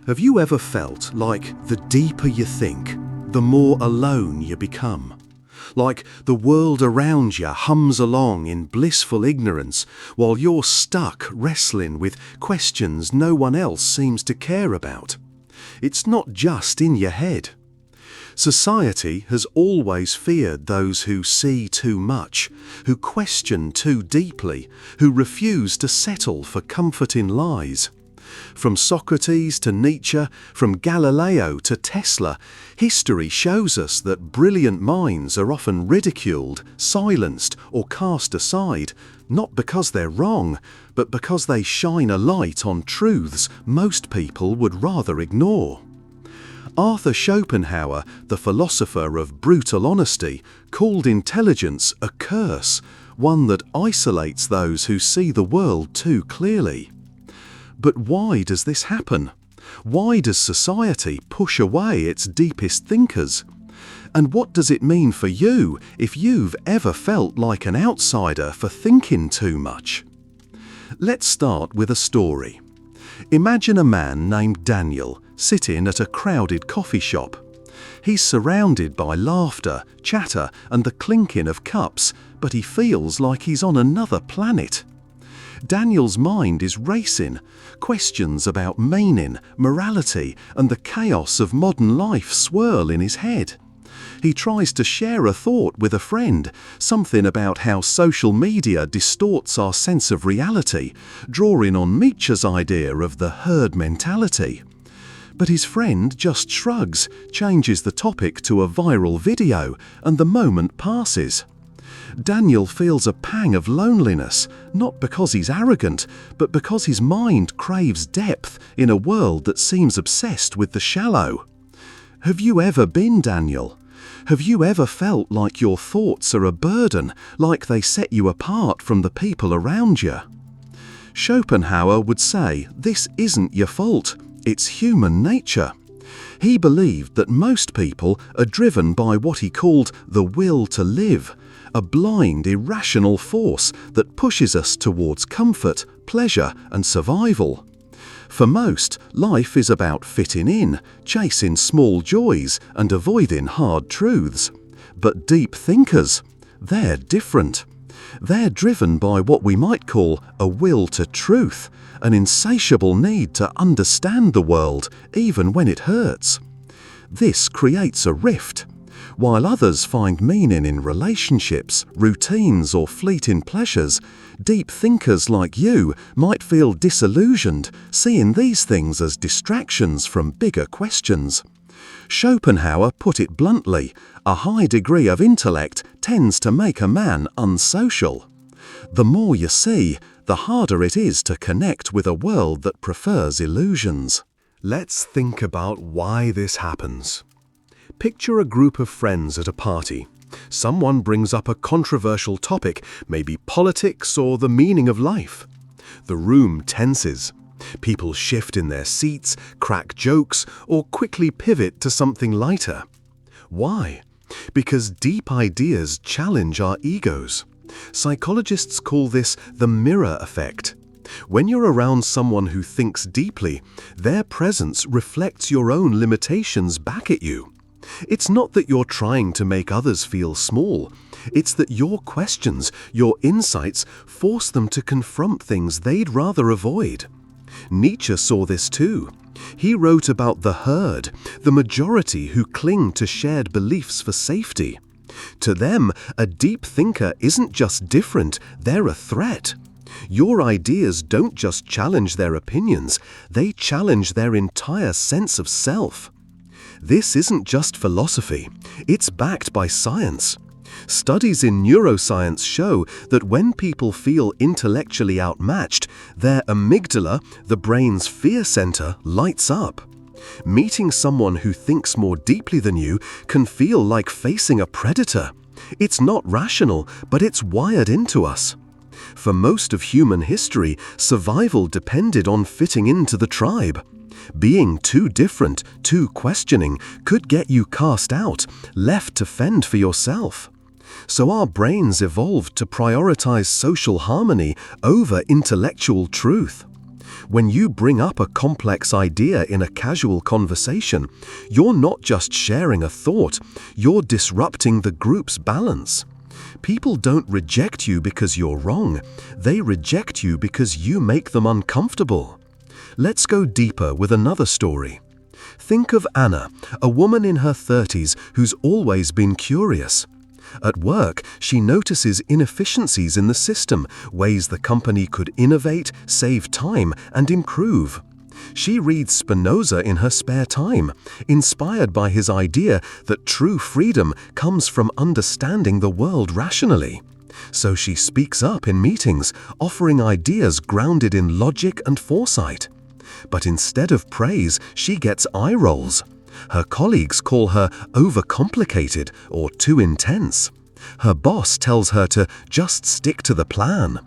Have you ever felt like the deeper you think, the more alone you become? Like the world around you hums along in blissful ignorance while you're stuck wrestling with questions no one else seems to care about? It's not just in your head. Society has always feared those who see too much, who question too deeply, who refuse to settle for comfort in lies. From Socrates to Nietzsche, from Galileo to Tesla, history shows us that brilliant minds are often ridiculed, silenced, or cast aside, not because they're wrong, but because they shine a light on truths most people would rather ignore. Arthur Schopenhauer, the philosopher of brutal honesty, called intelligence a curse, one that isolates those who see the world too clearly. But why does this happen? Why does society push away its deepest thinkers? And what does it mean for you if you've ever felt like an outsider for thinking too much? Let's start with a story. Imagine a man named Daniel sitting at a crowded coffee shop. He's surrounded by laughter, chatter, and the clinking of cups, but he feels like he's on another planet. Daniel's mind is racing. Questions about meaning, morality, and the chaos of modern life swirl in his head. He tries to share a thought with a friend, something about how social media distorts our sense of reality, drawing on Nietzsche's idea of the herd mentality. But his friend just shrugs, changes the topic to a viral video, and the moment passes. Daniel feels a pang of loneliness, not because he's arrogant, but because his mind craves depth in a world that seems obsessed with the shallow. Have you ever been Daniel? Have you ever felt like your thoughts are a burden, like they set you apart from the people around you? Schopenhauer would say this isn't your fault, it's human nature. He believed that most people are driven by what he called the will to live, a blind, irrational force that pushes us towards comfort, pleasure, and survival. For most, life is about fitting in, chasing small joys, and avoiding hard truths. But deep thinkers, they're different. They're driven by what we might call a will to truth, an insatiable need to understand the world, even when it hurts. This creates a rift. While others find meaning in relationships, routines, or fleeting pleasures, deep thinkers like you might feel disillusioned, seeing these things as distractions from bigger questions. Schopenhauer put it bluntly, a high degree of intellect tends to make a man unsocial. The more you see, the harder it is to connect with a world that prefers illusions. Let's think about why this happens. Picture a group of friends at a party. Someone brings up a controversial topic, maybe politics or the meaning of life. The room tenses. People shift in their seats, crack jokes, or quickly pivot to something lighter. Why? Because deep ideas challenge our egos. Psychologists call this the mirror effect. When you're around someone who thinks deeply, their presence reflects your own limitations back at you. It's not that you're trying to make others feel small. It's that your questions, your insights, force them to confront things they'd rather avoid. Nietzsche saw this too. He wrote about the herd, the majority who cling to shared beliefs for safety. To them, a deep thinker isn't just different, they're a threat. Your ideas don't just challenge their opinions, they challenge their entire sense of self. This isn't just philosophy, it's backed by science. Studies in neuroscience show that when people feel intellectually outmatched, their amygdala, the brain's fear center, lights up. Meeting someone who thinks more deeply than you can feel like facing a predator. It's not rational, but it's wired into us. For most of human history, survival depended on fitting into the tribe. Being too different, too questioning, could get you cast out, left to fend for yourself. So our brains evolved to prioritize social harmony over intellectual truth. When you bring up a complex idea in a casual conversation, you're not just sharing a thought, you're disrupting the group's balance. People don't reject you because you're wrong, they reject you because you make them uncomfortable. Let's go deeper with another story. Think of Anna, a woman in her 30s who's always been curious. At work, she notices inefficiencies in the system, ways the company could innovate, save time, and improve. She reads Spinoza in her spare time, inspired by his idea that true freedom comes from understanding the world rationally. So she speaks up in meetings, offering ideas grounded in logic and foresight. But instead of praise, she gets eye rolls. Her colleagues call her overcomplicated or too intense. Her boss tells her to just stick to the plan.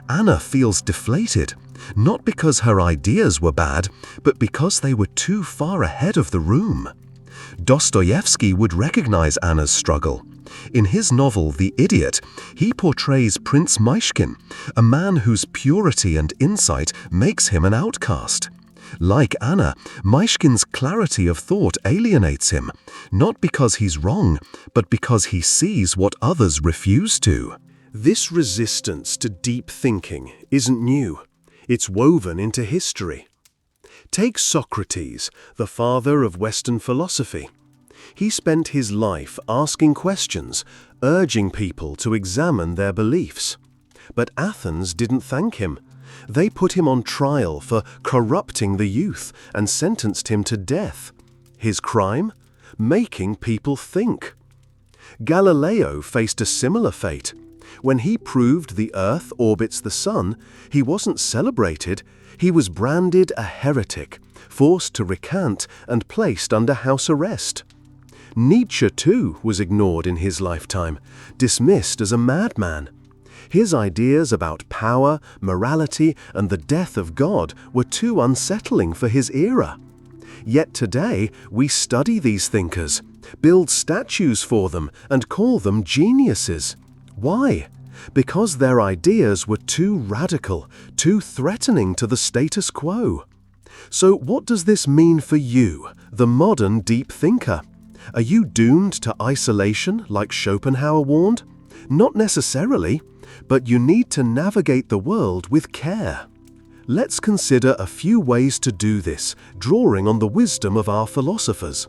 Anna feels deflated, not because her ideas were bad, but because they were too far ahead of the room. Dostoevsky would recognize Anna's struggle. In his novel The Idiot, he portrays Prince Myshkin, a man whose purity and insight makes him an outcast. Like Anna, Myshkin's clarity of thought alienates him, not because he's wrong, but because he sees what others refuse to. This resistance to deep thinking isn't new. It's woven into history. Take Socrates, the father of Western philosophy. He spent his life asking questions, urging people to examine their beliefs. But Athens didn't thank him. They put him on trial for corrupting the youth and sentenced him to death. His crime? Making people think. Galileo faced a similar fate. When he proved the Earth orbits the Sun, he wasn't celebrated, he was branded a heretic, forced to recant and placed under house arrest. Nietzsche, too, was ignored in his lifetime, dismissed as a madman. His ideas about power, morality, and the death of God were too unsettling for his era. Yet today, we study these thinkers, build statues for them, and call them geniuses. Why? Because their ideas were too radical, too threatening to the status quo. So what does this mean for you, the modern deep thinker? Are you doomed to isolation like Schopenhauer warned? Not necessarily, but you need to navigate the world with care. Let's consider a few ways to do this, drawing on the wisdom of our philosophers.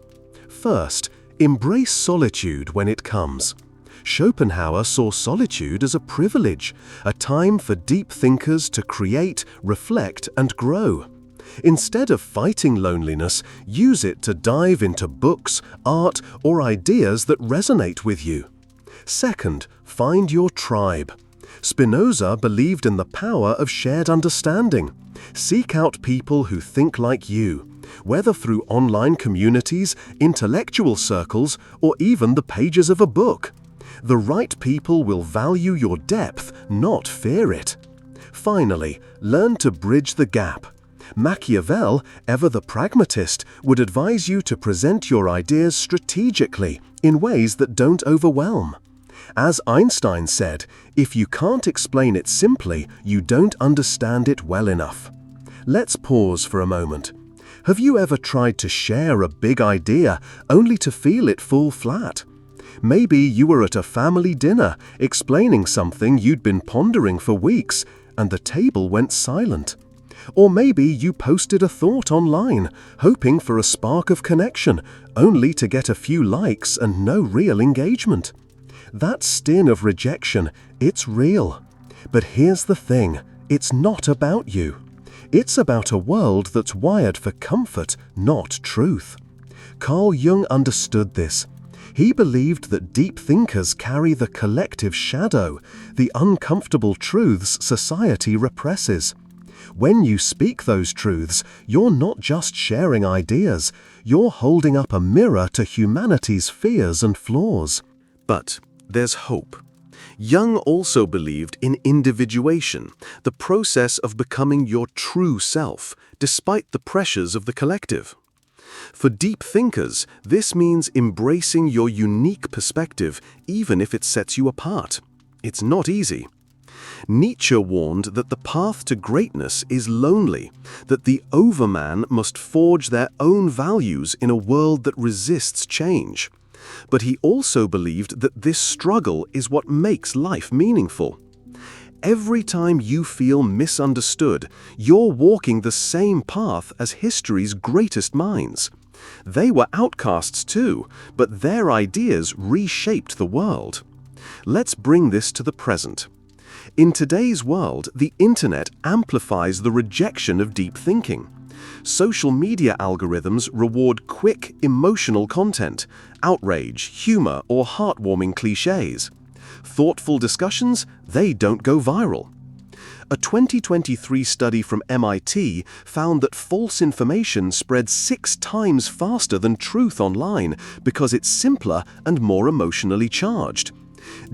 First, embrace solitude when it comes. Schopenhauer saw solitude as a privilege, a time for deep thinkers to create, reflect, and grow. Instead of fighting loneliness, use it to dive into books, art, or ideas that resonate with you. Second, find your tribe. Spinoza believed in the power of shared understanding. Seek out people who think like you, whether through online communities, intellectual circles, or even the pages of a book. The right people will value your depth, not fear it. Finally, learn to bridge the gap. Machiavelli, ever the pragmatist, would advise you to present your ideas strategically, in ways that don't overwhelm. As Einstein said, if you can't explain it simply, you don't understand it well enough. Let's pause for a moment. Have you ever tried to share a big idea only to feel it fall flat? Maybe you were at a family dinner explaining something you'd been pondering for weeks, and the table went silent. Or maybe you posted a thought online, hoping for a spark of connection, only to get a few likes and no real engagement. That sting of rejection, it's real. But here's the thing, it's not about you. It's about a world that's wired for comfort, not truth. Carl Jung understood this. He believed that deep thinkers carry the collective shadow, the uncomfortable truths society represses. When you speak those truths, you're not just sharing ideas, you're holding up a mirror to humanity's fears and flaws. But there's hope. Jung also believed in individuation, the process of becoming your true self, despite the pressures of the collective. For deep thinkers, this means embracing your unique perspective, even if it sets you apart. It's not easy. Nietzsche warned that the path to greatness is lonely, that the overman must forge their own values in a world that resists change. But he also believed that this struggle is what makes life meaningful. Every time you feel misunderstood, you're walking the same path as history's greatest minds. They were outcasts too, but their ideas reshaped the world. Let's bring this to the present. In today's world, the internet amplifies the rejection of deep thinking. Social media algorithms reward quick, emotional content, outrage, humor, or heartwarming cliches. Thoughtful discussions, they don't go viral. A 2023 study from MIT found that false information spreads 6 times faster than truth online because it's simpler and more emotionally charged.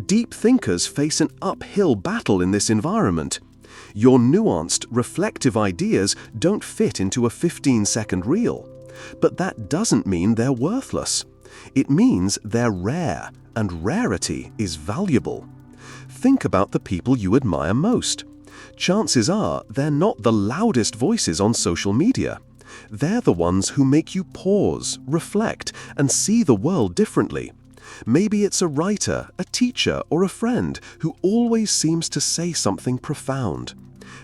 Deep thinkers face an uphill battle in this environment. Your nuanced, reflective ideas don't fit into a 15-second reel. But that doesn't mean they're worthless. It means they're rare, and rarity is valuable. Think about the people you admire most. Chances are they're not the loudest voices on social media. They're the ones who make you pause, reflect, and see the world differently. Maybe it's a writer, a teacher, or a friend who always seems to say something profound.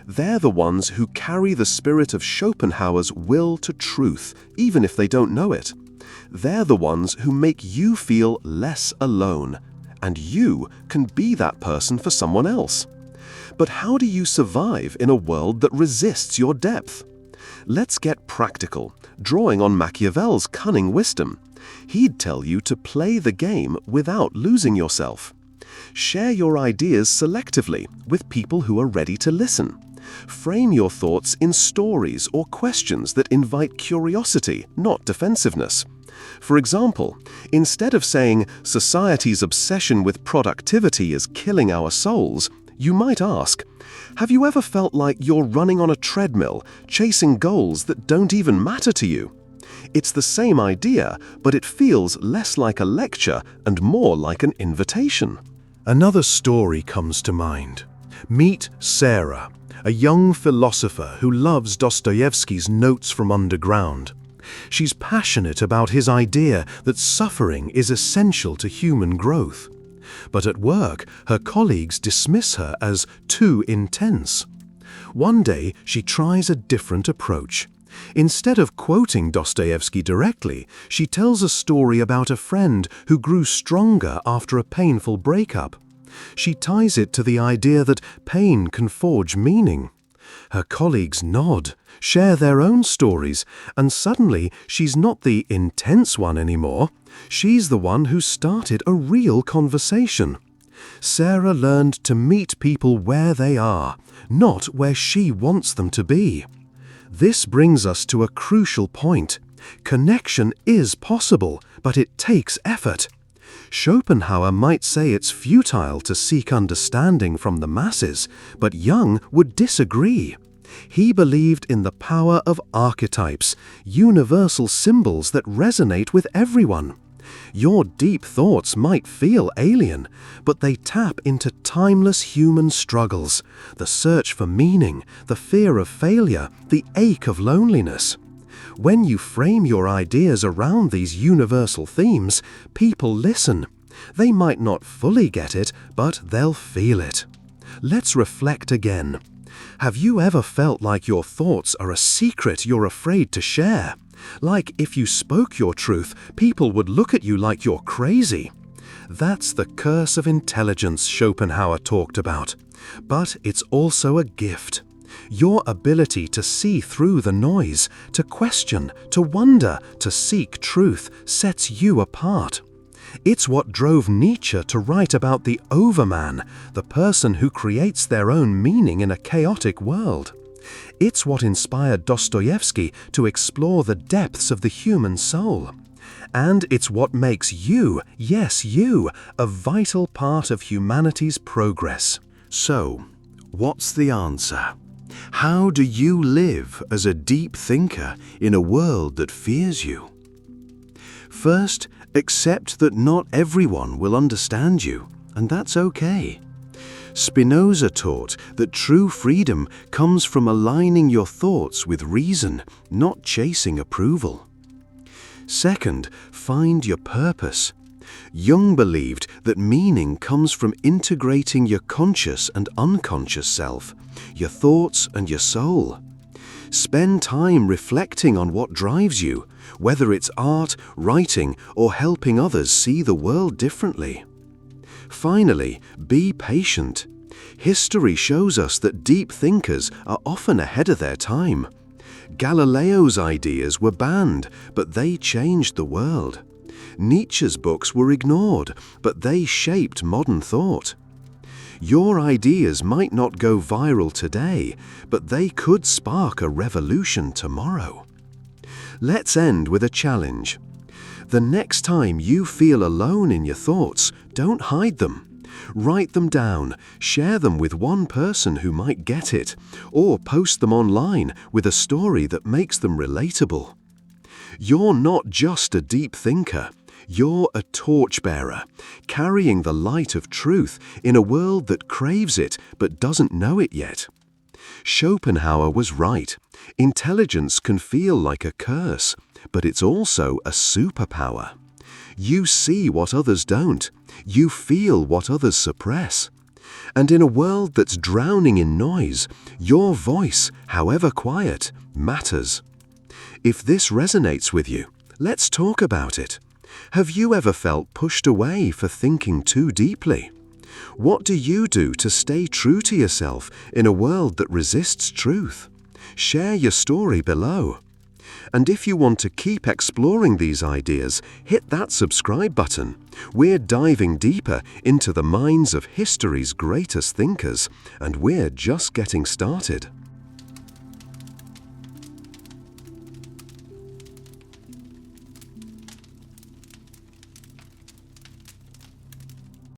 They're the ones who carry the spirit of Schopenhauer's will to truth, even if they don't know it. They're the ones who make you feel less alone, and you can be that person for someone else. But how do you survive in a world that resists your depth? Let's get practical, drawing on Machiavelli's cunning wisdom. He'd tell you to play the game without losing yourself. Share your ideas selectively with people who are ready to listen. Frame your thoughts in stories or questions that invite curiosity, not defensiveness. For example, instead of saying society's obsession with productivity is killing our souls, you might ask, have you ever felt like you're running on a treadmill, chasing goals that don't even matter to you? It's the same idea, but it feels less like a lecture and more like an invitation. Another story comes to mind. Meet Sarah, a young philosopher who loves Dostoevsky's Notes from Underground. She's passionate about his idea that suffering is essential to human growth. But at work, her colleagues dismiss her as too intense. One day, she tries a different approach. Instead of quoting Dostoevsky directly, she tells a story about a friend who grew stronger after a painful breakup. She ties it to the idea that pain can forge meaning. Her colleagues nod, share their own stories, and suddenly she's not the intense one anymore. She's the one who started a real conversation. Sarah learned to meet people where they are, not where she wants them to be. This brings us to a crucial point. Connection is possible, but it takes effort. Schopenhauer might say it's futile to seek understanding from the masses, but Jung would disagree. He believed in the power of archetypes, universal symbols that resonate with everyone. Your deep thoughts might feel alien, but they tap into timeless human struggles, the search for meaning, the fear of failure, the ache of loneliness. When you frame your ideas around these universal themes, people listen. They might not fully get it, but they'll feel it. Let's reflect again. Have you ever felt like your thoughts are a secret you're afraid to share? Like if you spoke your truth, people would look at you like you're crazy. That's the curse of intelligence Schopenhauer talked about. But it's also a gift. Your ability to see through the noise, to question, to wonder, to seek truth sets you apart. It's what drove Nietzsche to write about the overman, the person who creates their own meaning in a chaotic world. It's what inspired Dostoevsky to explore the depths of the human soul. And it's what makes you, yes you, a vital part of humanity's progress. So, what's the answer? How do you live as a deep thinker in a world that fears you? First, accept that not everyone will understand you, and that's okay. Spinoza taught that true freedom comes from aligning your thoughts with reason, not chasing approval. Second, find your purpose. Jung believed that meaning comes from integrating your conscious and unconscious self, your thoughts and your soul. Spend time reflecting on what drives you, whether it's art, writing, or helping others see the world differently. Finally, be patient. History shows us that deep thinkers are often ahead of their time. Galileo's ideas were banned, but they changed the world. Nietzsche's books were ignored, but they shaped modern thought. Your ideas might not go viral today, but they could spark a revolution tomorrow. Let's end with a challenge. The next time you feel alone in your thoughts, don't hide them. Write them down, share them with one person who might get it, or post them online with a story that makes them relatable. You're not just a deep thinker. You're a torchbearer, carrying the light of truth in a world that craves it but doesn't know it yet. Schopenhauer was right. Intelligence can feel like a curse, but it's also a superpower. You see what others don't. You feel what others suppress. And in a world that's drowning in noise, your voice, however quiet, matters. If this resonates with you, let's talk about it. Have you ever felt pushed away for thinking too deeply? What do you do to stay true to yourself in a world that resists truth? Share your story below. And if you want to keep exploring these ideas, hit that subscribe button. We're diving deeper into the minds of history's greatest thinkers, and we're just getting started.